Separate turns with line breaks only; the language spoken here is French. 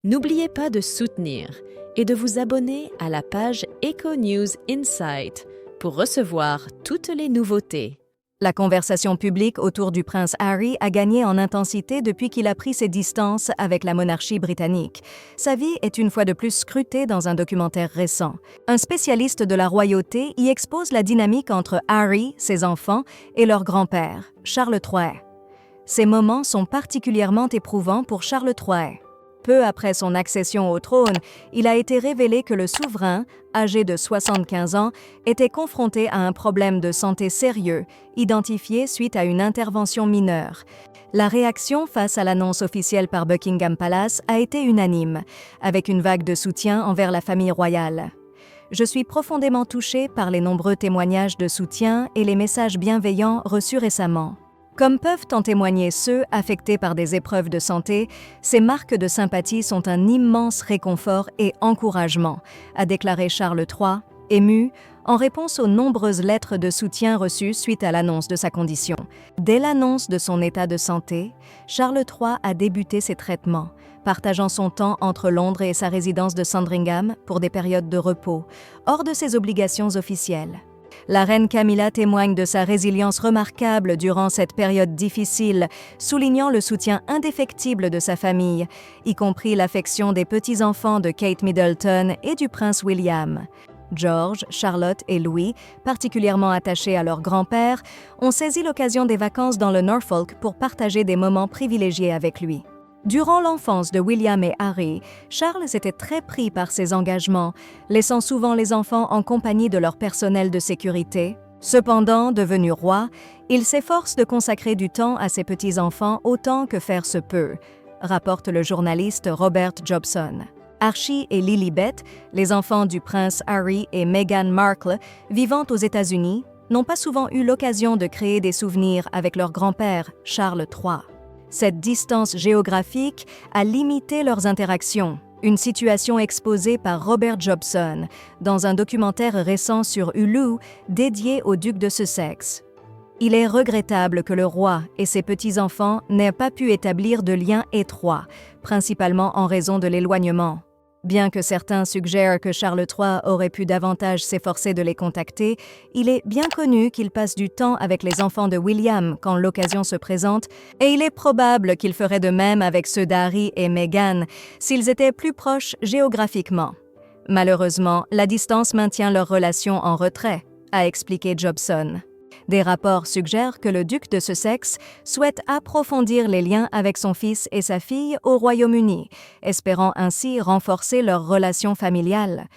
N'oubliez pas de soutenir et de vous abonner à la page Echo News Insight pour recevoir toutes les nouveautés.
La conversation publique autour du prince Harry a gagné en intensité depuis qu'il a pris ses distances avec la monarchie britannique. Sa vie est une fois de plus scrutée dans un documentaire récent. Un spécialiste de la royauté y expose la dynamique entre Harry, ses enfants, et leur grand-père, Charles III. Ces moments sont particulièrement éprouvants pour Charles III. Peu après son accession au trône, il a été révélé que le souverain, âgé de 75 ans, était confronté à un problème de santé sérieux, identifié suite à une intervention mineure. La réaction face à l'annonce officielle par Buckingham Palace a été unanime, avec une vague de soutien envers la famille royale. Je suis profondément touchée par les nombreux témoignages de soutien et les messages bienveillants reçus récemment. Comme peuvent en témoigner ceux affectés par des épreuves de santé, ces marques de sympathie sont un immense réconfort et encouragement, a déclaré Charles III, ému, en réponse aux nombreuses lettres de soutien reçues suite à l'annonce de sa condition. Dès l'annonce de son état de santé, Charles III a débuté ses traitements, partageant son temps entre Londres et sa résidence de Sandringham pour des périodes de repos, hors de ses obligations officielles. La reine Camilla témoigne de sa résilience remarquable durant cette période difficile, soulignant le soutien indéfectible de sa famille, y compris l'affection des petits-enfants de Kate Middleton et du prince William. George, Charlotte et Louis, particulièrement attachés à leur grand-père, ont saisi l'occasion des vacances dans le Norfolk pour partager des moments privilégiés avec lui. Durant l'enfance de William et Harry, Charles était très pris par ses engagements, laissant souvent les enfants en compagnie de leur personnel de sécurité. Cependant, devenu roi, il s'efforce de consacrer du temps à ses petits-enfants autant que faire se peut, rapporte le journaliste Robert Jobson. Archie et Lilibet, les enfants du prince Harry et Meghan Markle, vivant aux États-Unis, n'ont pas souvent eu l'occasion de créer des souvenirs avec leur grand-père, Charles III. Cette distance géographique a limité leurs interactions, une situation exposée par Robert Jobson dans un documentaire récent sur Hulu dédié au duc de Sussex. Il est regrettable que le roi et ses petits-enfants n'aient pas pu établir de liens étroits, principalement en raison de l'éloignement. Bien que certains suggèrent que Charles III aurait pu davantage s'efforcer de les contacter, il est bien connu qu'il passe du temps avec les enfants de William quand l'occasion se présente, et il est probable qu'il ferait de même avec ceux d'Harry et Meghan s'ils étaient plus proches géographiquement. Malheureusement, la distance maintient leur relation en retrait, a expliqué Jobson. Des rapports suggèrent que le duc de Sussex souhaite approfondir les liens avec son fils et sa fille au Royaume-Uni, espérant ainsi renforcer leur relation familiale.